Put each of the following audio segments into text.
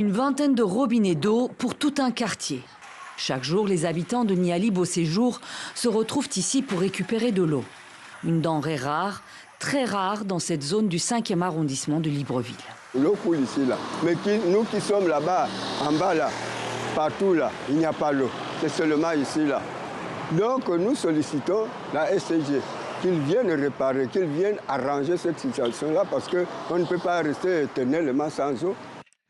Une vingtaine de robinets d'eau pour tout un quartier. Chaque jour, les habitants de Niali Beau Séjour se retrouvent ici pour récupérer de l'eau. Une denrée rare, très rare dans cette zone du 5e arrondissement de Libreville. L'eau coule ici, là. Mais nous qui sommes là-bas, en bas, là, partout, là, il n'y a pas l'eau. C'est seulement ici, là. Donc, nous sollicitons la SCG qu'ils viennent réparer, qu'ils viennent arranger cette situation-là parce qu'on ne peut pas rester éternellement sans eau.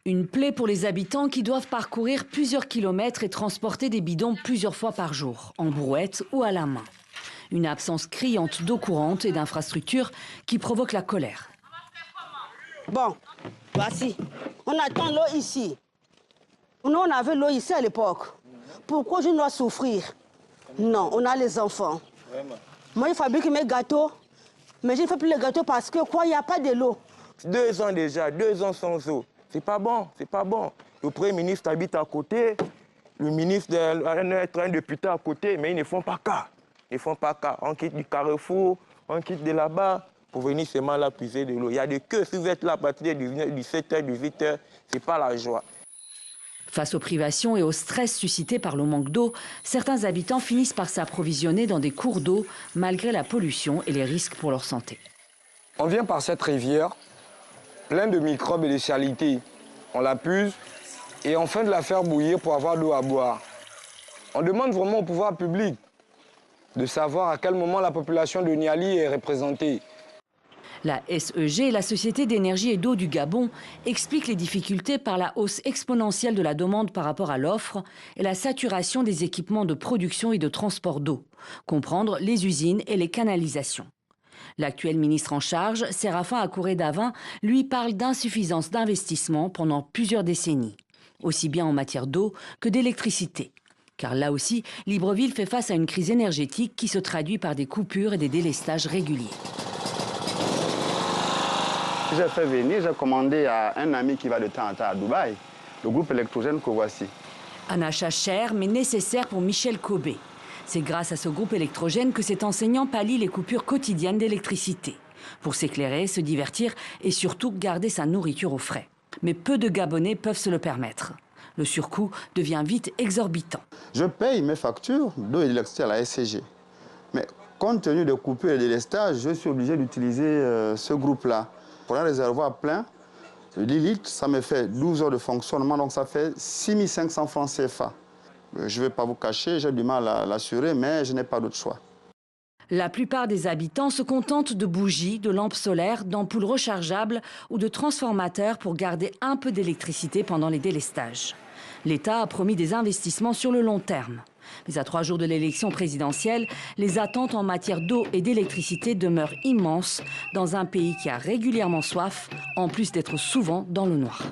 Une plaie pour les habitants qui doivent parcourir plusieurs kilomètres et transporter des bidons plusieurs fois par jour, en brouette ou à la main. Une absence criante d'eau courante et d'infrastructures qui provoque la colère. Bon, voici, on attend l'eau ici. Nous, on avait l'eau ici à l'époque. Pourquoi je dois souffrir? Non, on a les enfants. Vraiment? Moi, je fabrique mes gâteaux, mais je ne fais plus les gâteaux parce que quoi, il n'y a pas de l'eau. 2 ans déjà, 2 ans sans eau. C'est pas bon, c'est pas bon. Le Premier ministre habite à côté, le ministre est un député à côté, mais ils ne font pas cas. Ils ne font pas cas. On quitte du Carrefour, on quitte de là-bas pour venir seulement là puiser de l'eau. Il y a des queues, si vous êtes là à partir de 17h, 18h, c'est pas la joie. Face aux privations et au stress suscité par le manque d'eau, certains habitants finissent par s'approvisionner dans des cours d'eau malgré la pollution et les risques pour leur santé. On vient par cette rivière, plein de microbes et de saletés. On la puise et on fait de la faire bouillir pour avoir de l'eau à boire. On demande vraiment au pouvoir public de savoir à quel moment la population de Niali est représentée. La SEG, la Société d'énergie et d'eau du Gabon, explique les difficultés par la hausse exponentielle de la demande par rapport à l'offre et la saturation des équipements de production et de transport d'eau, comprendre les usines et les canalisations. L'actuel ministre en charge, Séraphin Akouré-Davin, lui parle d'insuffisance d'investissement pendant plusieurs décennies, aussi bien en matière d'eau que d'électricité. Car là aussi, Libreville fait face à une crise énergétique qui se traduit par des coupures et des délestages réguliers. J'ai fait venir, j'ai commandé à un ami qui va de temps en temps à Dubaï, le groupe électrogène que voici. Un achat cher mais nécessaire pour Michel Kobé. C'est grâce à ce groupe électrogène que cet enseignant pallie les coupures quotidiennes d'électricité. Pour s'éclairer, se divertir et surtout garder sa nourriture au frais. Mais peu de Gabonais peuvent se le permettre. Le surcoût devient vite exorbitant. Je paye mes factures d'eau et d'électricité à la SCG. Mais compte tenu des coupures et des délestages, je suis obligé d'utiliser ce groupe-là. Pour un réservoir plein, 10 litres, ça me fait 12 heures de fonctionnement, donc ça fait 6500 francs CFA. Je ne vais pas vous cacher, j'ai du mal à l'assurer, mais je n'ai pas d'autre choix. La plupart des habitants se contentent de bougies, de lampes solaires, d'ampoules rechargeables ou de transformateurs pour garder un peu d'électricité pendant les délestages. L'État a promis des investissements sur le long terme. Mais à 3 jours de l'élection présidentielle, les attentes en matière d'eau et d'électricité demeurent immenses dans un pays qui a régulièrement soif, en plus d'être souvent dans le noir.